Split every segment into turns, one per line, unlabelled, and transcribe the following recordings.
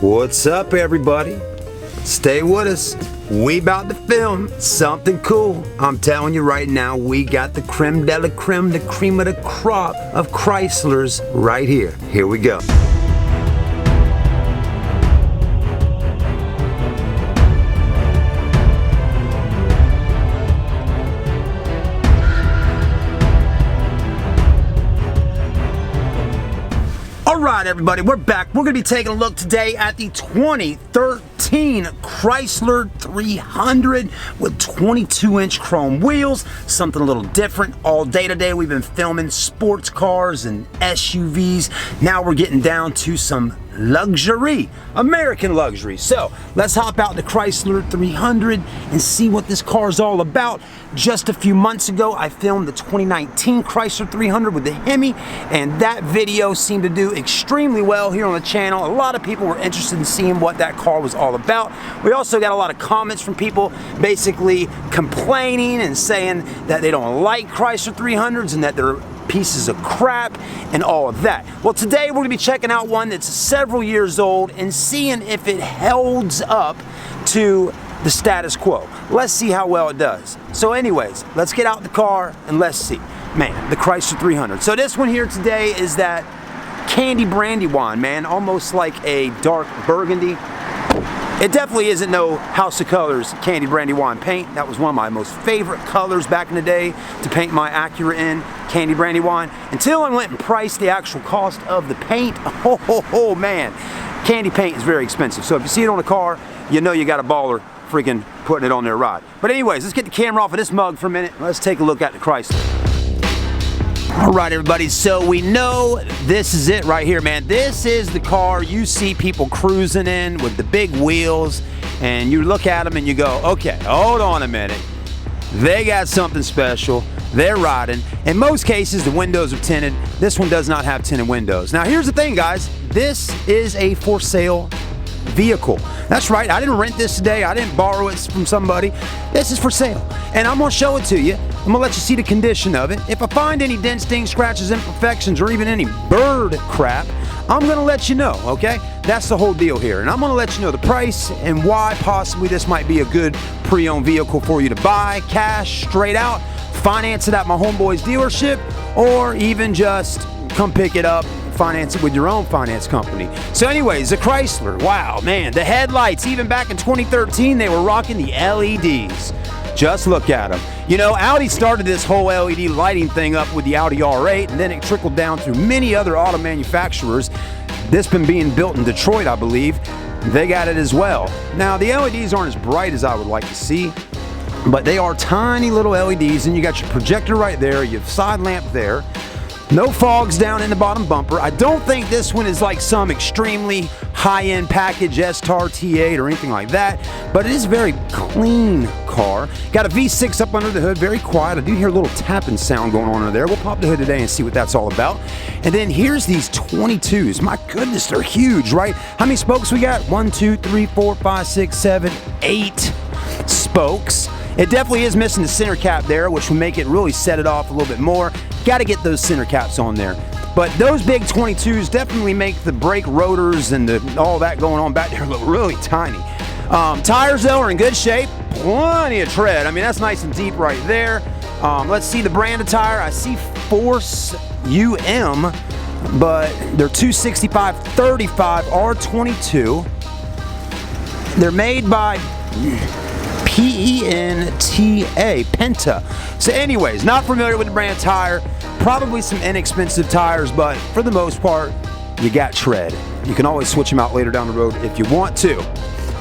What's up, everybody? Stay with us. We about to film something cool. I'm telling you right now, we got the creme de la creme, the cream of the crop of Chryslers right here. Here we go. Alright everybody, we're back. We're going to be taking a look today at the 2013 Chrysler 300 with 22-inch chrome wheels. Something a little different. All day today we've been filming sports cars and SUVs. Now we're getting down to some luxury, American luxury. So let's hop out the Chrysler 300 and see what this car is all about. Just a few months ago I filmed the 2019 Chrysler 300 with the Hemi, and that video seemed to do extremely well here on the channel. A lot of people were interested in seeing what that car was all about. We also got a lot of comments from people basically complaining and saying that they don't like Chrysler 300s and that they're pieces of crap and all of that. Well, today we're going to be checking out one that's several years old and seeing if it holds up to the status quo. Let's see how well it does. So anyways, let's get out the car and let's see. Man, the Chrysler 300. So this one here today is that candy brandy wine, man. Almost like a dark burgundy. It definitely isn't no House of Colors candy brandy wine paint. That was one of my most favorite colors back in the day to paint my Acura in, candy brandy wine. Until I went and priced the actual cost of the paint. Oh man, candy paint is very expensive. So if you see it on a car, you know you got a baller freaking putting it on their ride. But anyways, let's get the camera off of this mug for a minute. Let's take a look at the Chrysler. Alright everybody, so we know this is it right here, man. This is the car you see people cruising in with the big wheels, and you look at them and you go, okay, hold on a minute. They got something special. They're riding. In most cases, the windows are tinted. This one does not have tinted windows. Now here's the thing, guys. This is a for sale vehicle. That's right, I didn't rent this today. I didn't borrow it from somebody. This is for sale, and I'm gonna show it to you. I'm gonna let you see the condition of it. If I find any dents, dings, scratches, imperfections, or even any bird crap, I'm gonna let you know, okay? That's the whole deal here, and I'm gonna let you know the price and why possibly this might be a good pre-owned vehicle for you to buy, cash, straight out, finance it at my homeboy's dealership, or even just come pick it up, finance it with your own finance company. So anyways, the Chrysler, wow, man, the headlights, even back in 2013, they were rocking the LEDs. Just look at them. You know, Audi started this whole LED lighting thing up with the Audi R8, and then it trickled down through many other auto manufacturers. This been being built in Detroit, I believe. They got it as well. Now, the LEDs aren't as bright as I would like to see, but they are tiny little LEDs, and you got your projector right there, you have side lamp there. No fogs down in the bottom bumper. I don't think this one is like some extremely high-end package S-Tar T8 or anything like that, but it is a very clean car. Got a V6 up under the hood, very quiet. I do hear a little tapping sound going on under there. We'll pop the hood today and see what that's all about. And then here's these 22s. My goodness, they're huge, right? How many spokes we got? 1, 2, 3, 4, 5, 6, 7, 8 spokes. It definitely is missing the center cap there, which will make it really set it off a little bit more. Got to get those center caps on there. But those big 22s definitely make the brake rotors and all that going on back there look really tiny. Tires, though, are in good shape. Plenty of tread. I mean, that's nice and deep right there. Let's see the brand of tire. I see Force UM, but they're 265/35 R22. They're made by Penta. So anyways, not familiar with the brand tire. Probably some inexpensive tires, but for the most part, you got tread. You can always switch them out later down the road if you want to.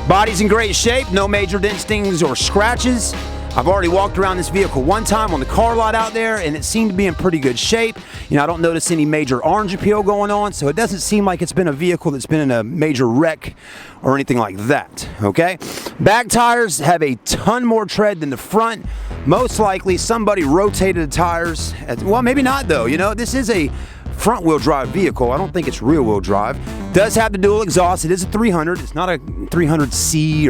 Body's in great shape, no major dents, dings, or scratches. I've already walked around this vehicle one time on the car lot out there, and it seemed to be in pretty good shape. You know, I don't notice any major orange appeal going on, so it doesn't seem like it's been a vehicle that's been in a major wreck or anything like that, okay? Back tires have a ton more tread than the front. Most likely somebody rotated the tires. Well, maybe not though. You know, this is a front-wheel drive vehicle. I don't think it's rear-wheel drive. Does have the dual exhaust. It is a 300. It's not a 300C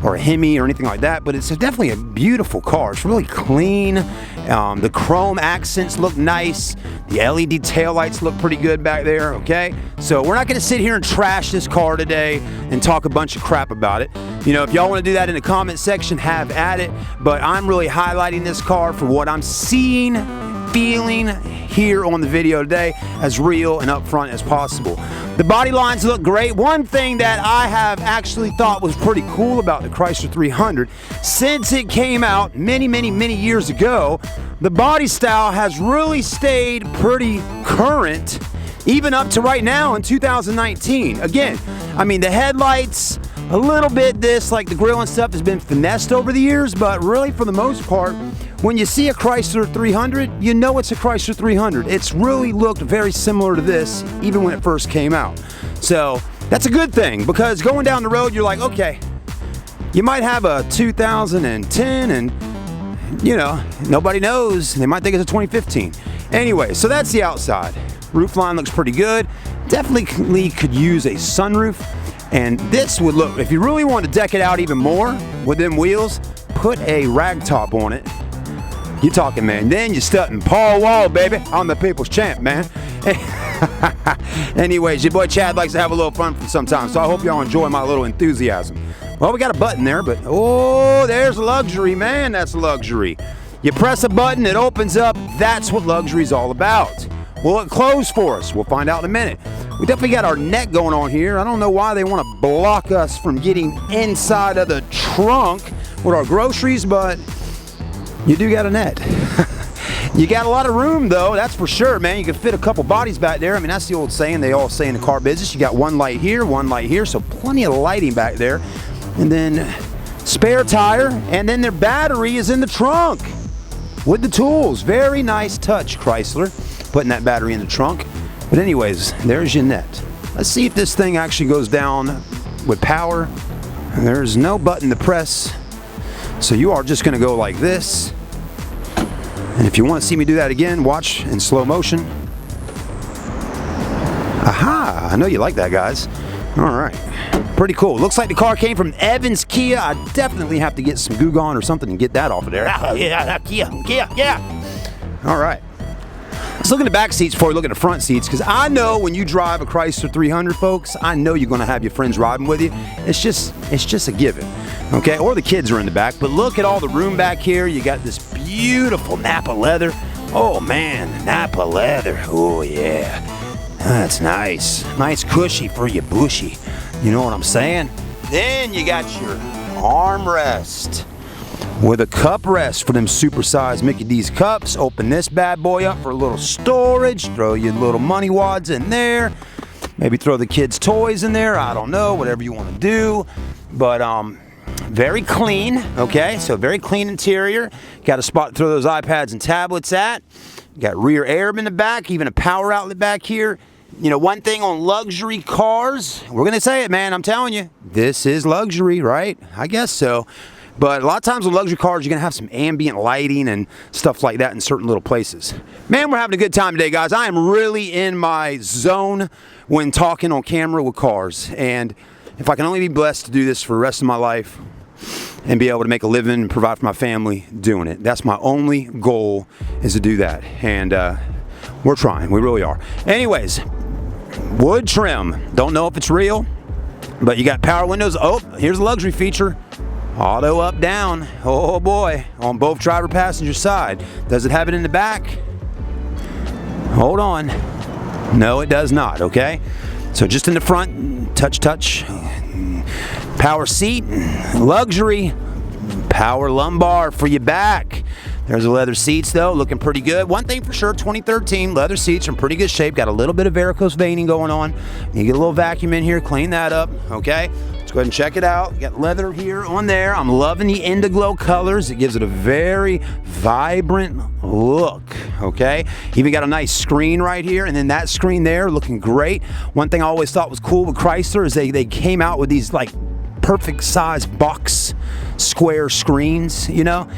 or a Hemi or anything like that, but it's definitely a beautiful car. It's really clean, The chrome accents look nice. The LED taillights look pretty good back there, okay? So we're not gonna sit here and trash this car today and talk a bunch of crap about it. You know, if y'all wanna do that in the comment section, have at it. But I'm really highlighting this car for what I'm seeing, feeling here on the video today, as real and upfront as possible. The body lines look great. One thing that I have actually thought was pretty cool about the Chrysler 300, since it came out many years ago, the body style has really stayed pretty current, even up to right now in 2019. Again, I mean, the headlights, a little bit this, like the grill and stuff has been finessed over the years, but really for the most part, when you see a Chrysler 300, you know it's a Chrysler 300. It's really looked very similar to this, even when it first came out. So that's a good thing, because going down the road, you're like, okay, you might have a 2010 and, you know, nobody knows. They might think it's a 2015. Anyway, so that's the outside. Roof line looks pretty good. Definitely could use a sunroof. And this would look, if you really want to deck it out even more with them wheels, put a rag top on it. You talking, man. Then you're stunting. Paul Wall, baby. I'm the people's champ, man. Anyways, your boy Chad likes to have a little fun sometimes, so I hope y'all enjoy my little enthusiasm. Well, we got a button there, but oh, there's luxury, man. That's luxury. You press a button, it opens up. That's what luxury is all about. Will it close for us? We'll find out in a minute. We definitely got our net going on here. I don't know why they want to block us from getting inside of the trunk with our groceries, but you do got a net. You got a lot of room, though, that's for sure, man. You can fit a couple bodies back there. I mean, that's the old saying they all say in the car business. You got one light here, so plenty of lighting back there. And then spare tire, and then their battery is in the trunk with the tools. Very nice touch, Chrysler, putting that battery in the trunk. But anyways, there's your net. Let's see if this thing actually goes down with power. And there's no button to press, so you are just gonna go like this. And if you want to see me do that again, watch in slow motion. Aha, I know you like that, guys. All right, pretty cool. Looks like the car came from Evans Kia. I definitely have to get some Goo Gone or something and get that off of there. Yeah, Kia. All right. Let's look at the back seats before we look at the front seats, because I know when you drive a Chrysler 300, folks, I know you're going to have your friends riding with you. It's just a given, okay? Or the kids are in the back. But look at all the room back here. You got this beautiful Napa leather. Oh, man, Napa leather. Oh, yeah. That's nice. Nice cushy for your bushy. You know what I'm saying? Then you got your armrest with a cup rest for them supersized Mickey D's cups. Open this bad boy up for a little storage. Throw your little money wads in there. Maybe throw the kids' toys in there. I don't know, whatever you want to do. But very clean, okay? So very clean interior. Got a spot to throw those iPads and tablets at. Got rear air in the back, even a power outlet back here. You know, one thing on luxury cars, we're going to say it, man, I'm telling you, this is luxury, right? I guess so. But a lot of times with luxury cars, you're going to have some ambient lighting and stuff like that in certain little places. Man, we're having a good time today, guys. I am really in my zone when talking on camera with cars. And if I can only be blessed to do this for the rest of my life and be able to make a living and provide for my family doing it, that's my only goal, is to do that. And we're trying. We really are. Anyways, wood trim. Don't know if it's real, but you got power windows. Oh, here's a luxury feature. Auto up, down. Oh boy, on both driver passenger side. Does it have it in the back? Hold on. No, it does not, okay? So just in the front, touch. Power seat, luxury, power lumbar for your back. There's the leather seats, though, looking pretty good. One thing for sure, 2013 leather seats are in pretty good shape. Got a little bit of varicose veining going on. You get a little vacuum in here, clean that up, okay? Let's go ahead and check it out. You got leather here on there. I'm loving the Indiglo colors. It gives it a very vibrant look, okay? Even got a nice screen right here, and then that screen there looking great. One thing I always thought was cool with Chrysler is they came out with these like perfect size box square screens, you know.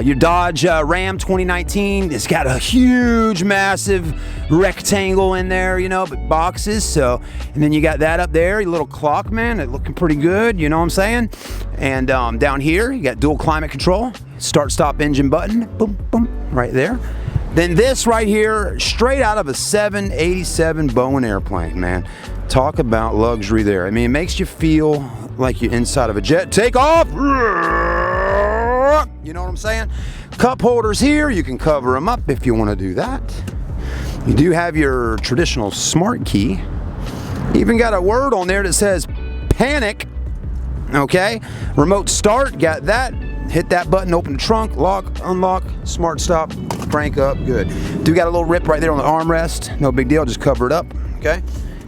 Your Dodge Ram 2019, it's got a huge, massive rectangle in there, you know, but boxes. So, and then you got that up there, your little clock, man, it looking pretty good, you know what I'm saying? And down here, you got dual climate control, start, stop engine button, boom, boom. right there. Then this right here, straight out of a 787 Boeing airplane, man. Talk about luxury there. I mean, it makes you feel like you're inside of a jet. Take off! You know what I'm saying? Cup holders here, you can cover them up if you want to do that. You do have your traditional smart key. Even got a word on there that says panic. Okay, remote start, got that. Hit that button, open the trunk, lock, unlock, smart stop, crank up, good. Do got a little rip right there on the armrest, no big deal, just cover it up, okay?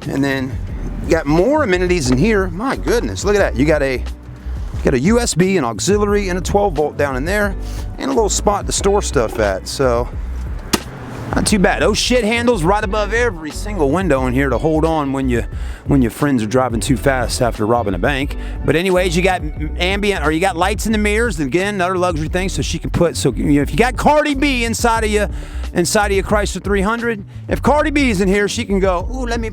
And then you got more amenities in here. My goodness, look at that. You got a USB, an auxiliary, and a 12 volt down in there, and a little spot to store stuff at, so not too bad. Those shit handles right above every single window in here to hold on when your friends are driving too fast after robbing a bank. But anyways, you got ambient, or you got lights in the mirrors. Again, another luxury thing. So she can put, so you know, if you got Cardi B inside of your Chrysler 300, if Cardi B's in here, she can go, ooh, let me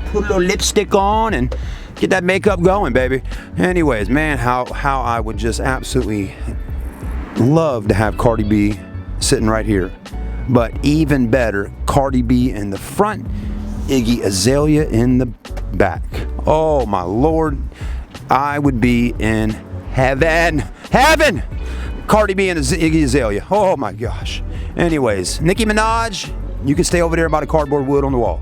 put a little lipstick on and get that makeup going, baby. Anyways, man, how I would just absolutely love to have Cardi B sitting right here. But even better, Cardi B in the front, Iggy Azalea in the back. Oh my Lord, I would be in heaven. Heaven! Cardi B and Iggy Azalea. Oh my gosh. Anyways, Nicki Minaj, you can stay over there by the cardboard wood on the wall.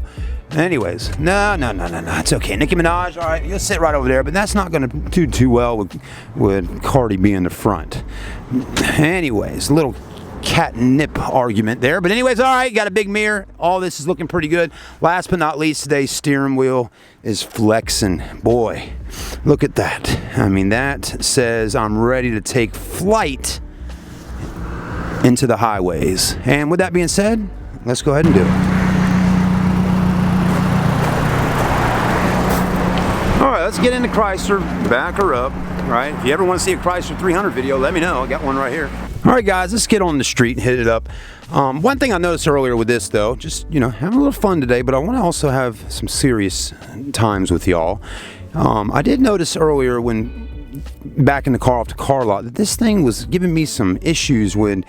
Anyways, no, it's okay. Nicki Minaj, all right, you'll sit right over there, but that's not going to do too well with Cardi B in the front. Anyways, little catnip argument there, but anyways, all right, got a big mirror. All this is looking pretty good. Last but not least, today's steering wheel is flexing. Boy, look at that. I mean, that says I'm ready to take flight into the highways. And with that being said, let's go ahead and do it. All right, let's get into Chrysler, back her up, right? If you ever want to see a Chrysler 300 video, let me know. I got one right here. All right, guys, let's get on the street and hit it up. One thing I noticed earlier with this, though, just, you know, having a little fun today, but I want to also have some serious times with y'all. I did notice earlier when back in the car off the car lot that this thing was giving me some issues when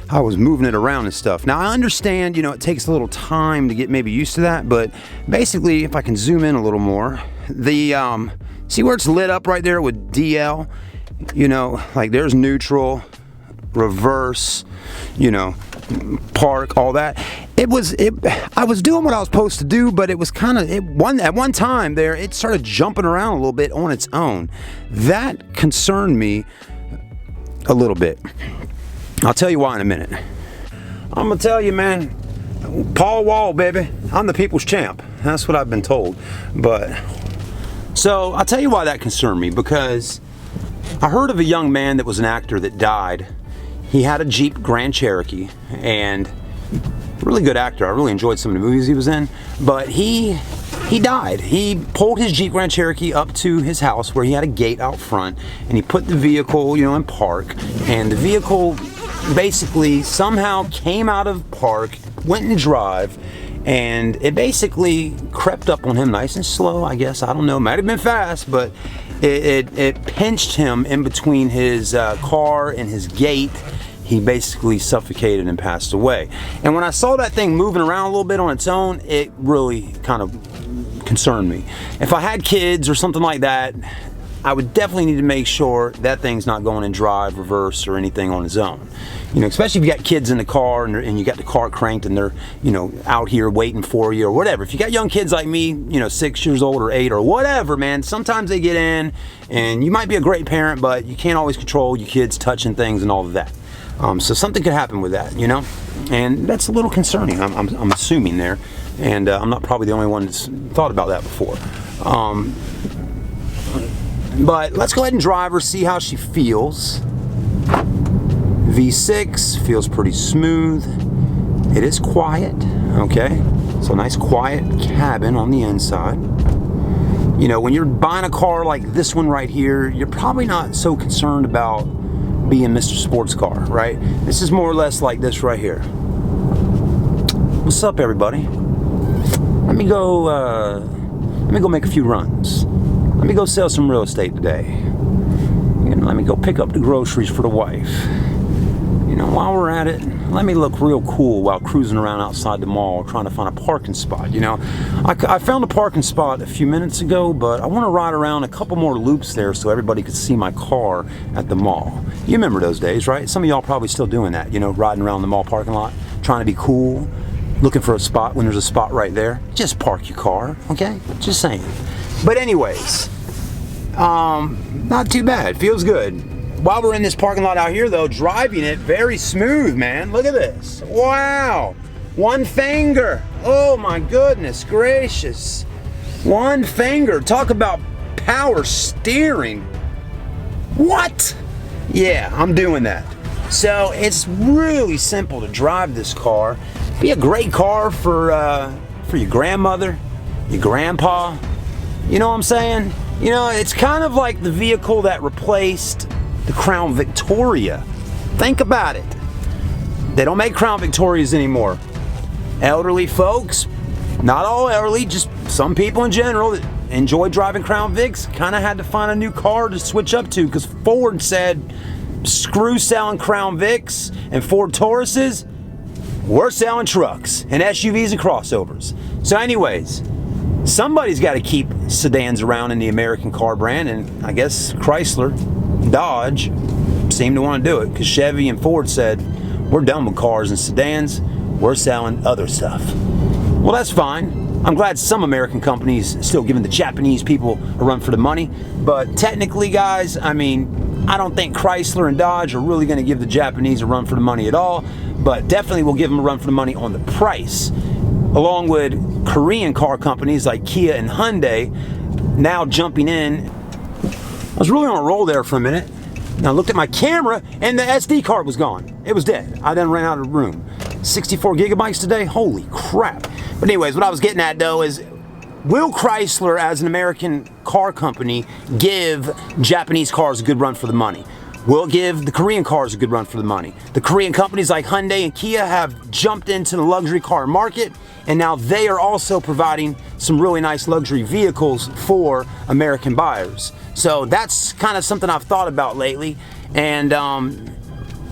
I was moving it around and stuff. Now, I understand, you know, it takes a little time to get maybe used to that, but basically, if I can zoom in a little more, the, see where it's lit up right there with DL? You know, like there's neutral, reverse, you know, park, all that. I was doing what I was supposed to do, but it was kind of, at one time there, it started jumping around a little bit on its own. That concerned me a little bit. I'll tell you why in a minute. I'm gonna tell you, man, Paul Wall, baby, I'm the people's champ. That's what I've been told. But, so I'll tell you why that concerned me, because I heard of a young man that was an actor that died. He had a Jeep Grand Cherokee, and really good actor. I really enjoyed some of the movies he was in, but he died. He pulled his Jeep Grand Cherokee up to his house where he had a gate out front, and he put the vehicle, you know, in park, and the vehicle basically somehow came out of park, went in drive, and it basically crept up on him nice and slow, I guess. I don't know, might have been fast, but it pinched him in between his car and his gate. He basically suffocated and passed away. And when I saw that thing moving around a little bit on its own, it really kind of concerned me. If I had kids or something like that, I would definitely need to make sure that thing's not going in drive, reverse, or anything on its own. You know, especially if you got kids in the car and you got the car cranked and they're, you know, out here waiting for you or whatever. If you got young kids like me, you know, 6 years old or 8 or whatever, man, sometimes they get in and you might be a great parent, but you can't always control your kids touching things and all of that. So something could happen with that, you know, and that's a little concerning. I'm assuming there, and I'm not probably the only one that's thought about that before. But let's go ahead and drive her, see how she feels. V6 feels pretty smooth. It is quiet, okay? It's a nice quiet cabin on the inside. You know, when you're buying a car like this one right here, you're probably not so concerned about being Mr. Sports Car, right? This is more or less like this right here. What's up, everybody? Let me go make a few runs. Let me go sell some real estate today. And let me go pick up the groceries for the wife. You know, while we're at it, let me look real cool while cruising around outside the mall trying to find a parking spot. You know, I found a parking spot a few minutes ago, but I want to ride around a couple more loops there so everybody could see my car at the mall. You remember those days, right? Some of y'all probably still doing that, you know, riding around the mall parking lot, trying to be cool, looking for a spot when there's a spot right there. Just park your car, okay? Just saying. But anyways, not too bad, feels good. While we're in this parking lot out here though, driving it very smooth, man. Look at this. Wow. One finger. Oh my goodness gracious. One finger. Talk about power steering. What? Yeah, I'm doing that. So it's really simple to drive this car. Be a great car for your grandmother, your grandpa. You know what I'm saying? You know, it's kind of like the vehicle that replaced the Crown Victoria. Think about it. They don't make Crown Victorias anymore. Elderly folks, not all elderly, just some people in general that enjoy driving Crown Vics, kind of had to find a new car to switch up to because Ford said, screw selling Crown Vics and Ford Tauruses, we're selling trucks and SUVs and crossovers. So anyways, somebody's got to keep sedans around in the American car brand, and I guess Chrysler, Dodge seemed to want to do it because Chevy and Ford said, we're done with cars and sedans, we're selling other stuff. Well, that's fine. I'm glad some American companies still giving the Japanese people a run for the money, but technically, guys, I mean, I don't think Chrysler and Dodge are really going to give the Japanese a run for the money at all, but definitely will give them a run for the money on the price, along with Korean car companies like Kia and Hyundai now jumping in. I was really on a roll there for a minute. And I looked at my camera and the SD card was gone. It was dead. I then ran out of the room. 64 gigabytes today? Holy crap. But anyways, what I was getting at though is, will Chrysler as an American car company give Japanese cars a good run for the money? Will it give the Korean cars a good run for the money? The Korean companies like Hyundai and Kia have jumped into the luxury car market, and now they are also providing some really nice luxury vehicles for American buyers. So that's kind of something I've thought about lately. And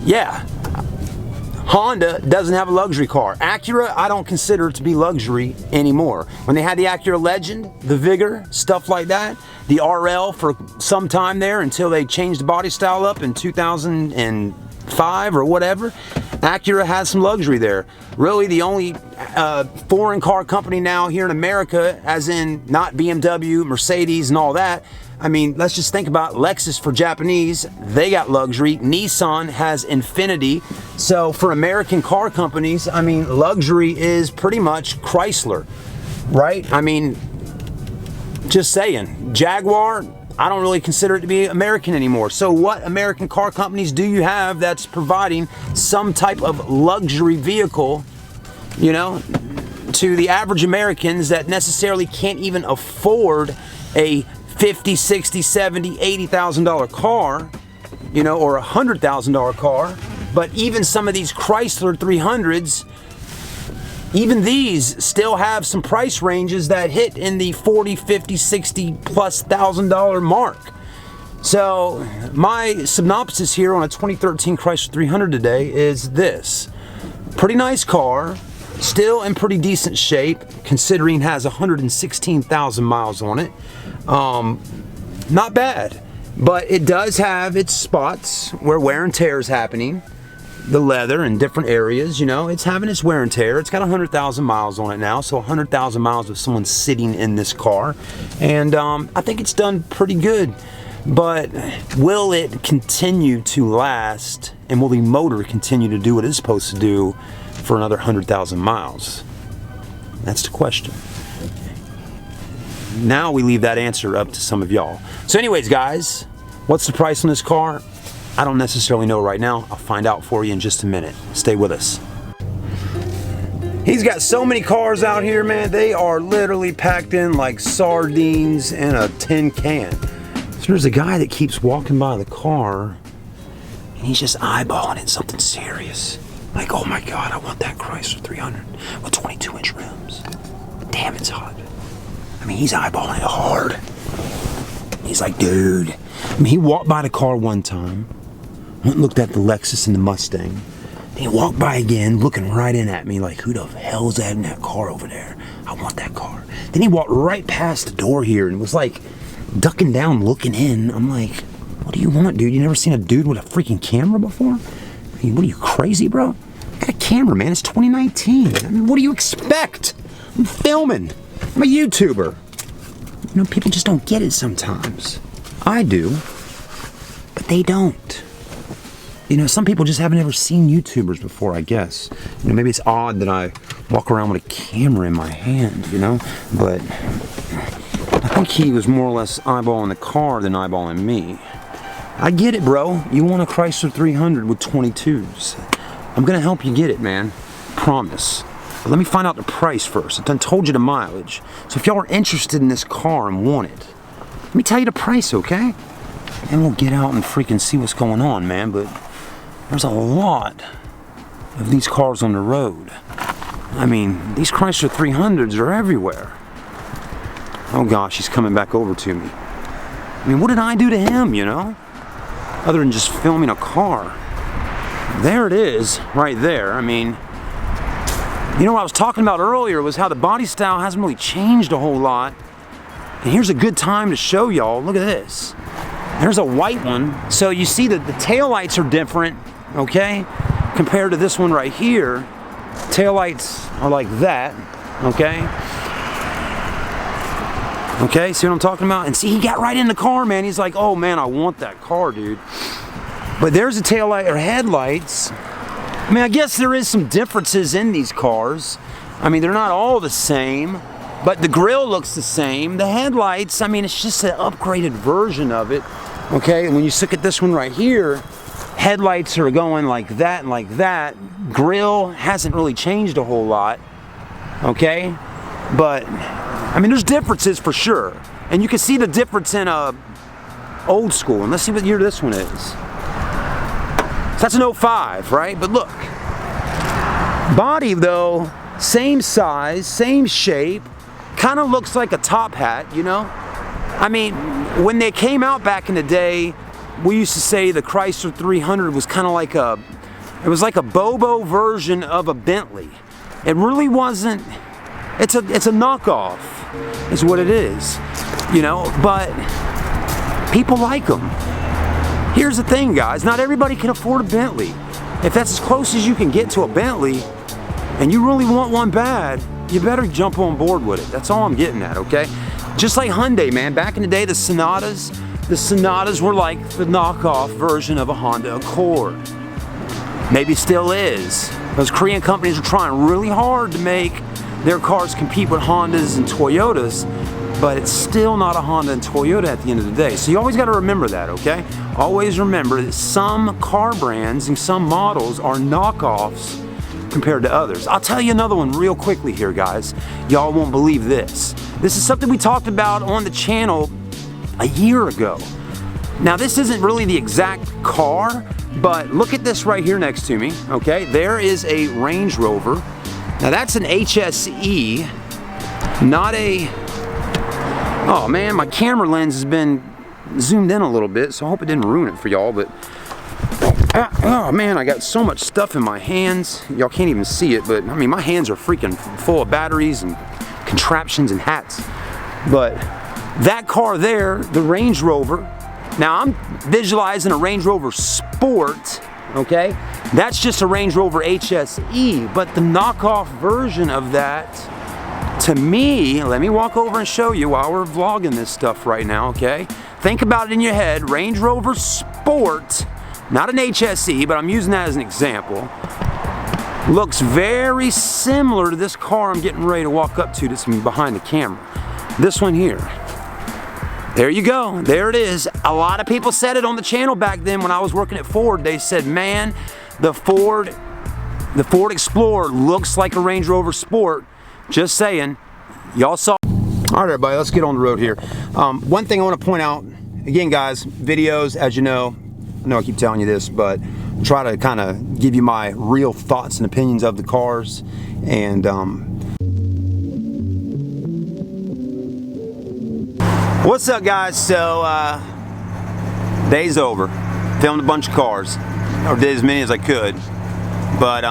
yeah, Honda doesn't have a luxury car. Acura, I don't consider it to be luxury anymore. When they had the Acura Legend, the Vigor, stuff like that, the RL for some time there until they changed the body style up in 2005 or whatever, Acura has some luxury there. Really the only foreign car company now here in America, as in not BMW, Mercedes and all that. I mean, let's just think about Lexus for Japanese. They got luxury. Nissan has Infiniti. So for American car companies, I mean, luxury is pretty much Chrysler, right? I mean, just saying. Jaguar, I don't really consider it to be American anymore. So what American car companies do you have that's providing some type of luxury vehicle, you know, to the average Americans that necessarily can't even afford a $50,000, $60,000, $70,000, $80,000 car, you know, or a $100,000 car. But even some of these Chrysler 300s, even these still have some price ranges that hit in the $40,000, $50,000, $60,000+ mark. So my synopsis here on a 2013 Chrysler 300 today is this: pretty nice car, still in pretty decent shape considering it has 116,000 miles on it. Not bad, but it does have its spots where wear and tear is happening. The leather in different areas, you know, it's having its wear and tear. It's got 100,000 miles on it now, so 100,000 miles of someone sitting in this car, and I think it's done pretty good. But will it continue to last, and will the motor continue to do what it's supposed to do for another 100,000 miles? That's the question. Now we leave that answer up to some of y'all. So anyways, guys, what's the price on this car? I don't necessarily know right now. I'll find out for you in just a minute. Stay with us. He's got so many cars out here, man. They are literally packed in like sardines in a tin can. So there's a guy that keeps walking by the car and he's just eyeballing it, something serious. Like, oh my God, I want that Chrysler 300 with 22-inch rims. Damn, it's hot. I mean, he's eyeballing it hard. He's like, dude. I mean, he walked by the car one time, went and looked at the Lexus and the Mustang. Then He walked by again, looking right in at me like, who the hell's that in that car over there? I want that car. Then he walked right past the door here and was like ducking down, looking in. I'm like, what do you want, dude? You never seen a dude with a freaking camera before? I mean, what are you, crazy, bro? I got a camera, man. It's 2019. I mean, what do you expect? I'm filming. I'm a YouTuber. You know, people just don't get it sometimes. I do, but they don't. You know, some people just haven't ever seen YouTubers before, I guess. You know, maybe it's odd that I walk around with a camera in my hand, you know? But I think he was more or less eyeballing the car than eyeballing me. I get it, bro. You want a Chrysler 300 with 22s. I'm gonna help you get it, man. Promise. But let me find out the price first. I done told you the mileage. So if y'all are interested in this car and want it, let me tell you the price, okay? And we'll get out and freaking see what's going on, man. But there's a lot of these cars on the road. I mean, these Chrysler 300s are everywhere. Oh gosh, he's coming back over to me. I mean, what did I do to him, you know? Other than just filming a car. There it is, right there. I mean, you know what I was talking about earlier was how the body style hasn't really changed a whole lot. And here's a good time to show y'all. Look at this. There's a white one. So you see that the taillights are different, okay? Compared to this one right here. Taillights are like that, okay? Okay, see what I'm talking about? And see, he got right in the car, man. He's like, oh man, I want that car, dude. But there's a taillight or headlights. I mean, I guess there is some differences in these cars. I mean, they're not all the same, but the grille looks the same. The headlights, I mean, it's just an upgraded version of it. Okay, and when you look at this one right here, headlights are going like that and like that. Grille hasn't really changed a whole lot. Okay, but I mean, there's differences for sure. And you can see the difference in old school. And let's see what year this one is. So that's an 05, right? But look, body though, same size, same shape, kind of looks like a top hat, you know? I mean, when they came out back in the day, we used to say the Chrysler 300 was kind of like it was like a Bobo version of a Bentley. It really wasn't, it's a knockoff, is what it is, you know, but people like them. Here's the thing, guys, not everybody can afford a Bentley. If that's as close as you can get to a Bentley, and you really want one bad, you better jump on board with it. That's all I'm getting at, okay? Just like Hyundai, man, back in the day, the Sonatas were like the knockoff version of a Honda Accord. Maybe still is. Those Korean companies are trying really hard to make their cars compete with Hondas and Toyotas, but it's still not a Honda and Toyota at the end of the day. So you always got to remember that, okay? Always remember that some car brands and some models are knockoffs compared to others. I'll tell you another one real quickly here, guys. Y'all won't believe this. This is something we talked about on the channel a year ago. Now, this isn't really the exact car, but look at this right here next to me, okay? There is a Range Rover. Now, that's an HSE, not a... Oh, man, my camera lens has been zoomed in a little bit, so I hope it didn't ruin it for y'all, but... Oh, man, I got so much stuff in my hands. Y'all can't even see it, but, I mean, my hands are freaking full of batteries and contraptions and hats. But that car there, the Range Rover, now I'm visualizing a Range Rover Sport, okay? That's just a Range Rover HSE, but the knockoff version of that, to me, let me walk over and show you while we're vlogging this stuff right now, okay? Think about it in your head. Range Rover Sport, not an HSE, but I'm using that as an example, looks very similar to this car I'm getting ready to walk up to that's behind the camera. This one here. There you go. There it is. A lot of people said it on the channel back then when I was working at Ford. They said, man, the Ford Explorer looks like a Range Rover Sport. Just saying. Y'all saw. All right, everybody, let's get on the road here. One thing I want to point out, again, guys, videos, as you know, I know I keep telling you this, but try to kind of give you my real thoughts and opinions of the cars. And what's up, guys? So day's over. Filmed a bunch of cars, or did as many as I could. But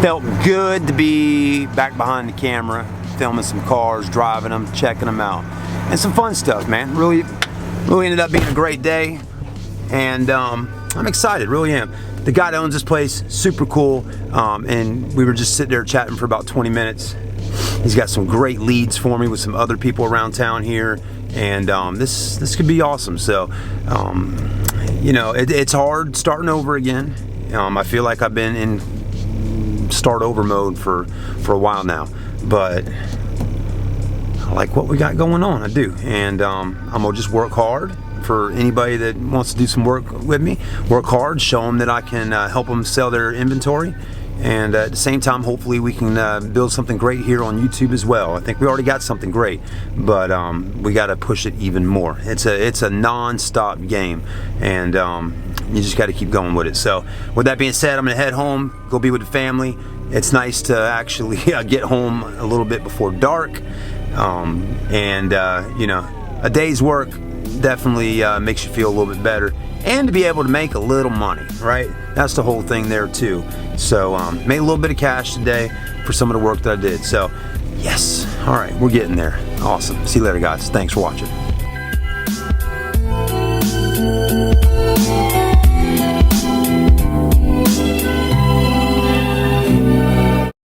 felt good to be back behind the camera, filming some cars, driving them, checking them out, and some fun stuff, man. Really ended up being a great day, and I'm excited, really am. The guy that owns this place, super cool, and we were just sitting there chatting for about 20 minutes. He's got some great leads for me with some other people around town here, and this could be awesome. So, you know, it's hard starting over again. I feel like I've been in start over mode for a while now, but I like what we got going on. I do, and I'm gonna just work hard. For anybody that wants to do some work with me, work hard, show them that I can help them sell their inventory, and at the same time, hopefully we can build something great here on YouTube as well. I think we already got something great, but we got to push it even more. It's a non-stop game, and you just got to keep going with it. So with that being said, I'm gonna head home, go be with the family. It's nice to actually get home a little bit before dark, and you know, a day's work definitely makes you feel a little bit better, and to be able to make a little money, right? That's the whole thing there too. So made a little bit of cash today for some of the work that I did. So yes, all right, we're getting there. Awesome. See you later, guys. Thanks for watching.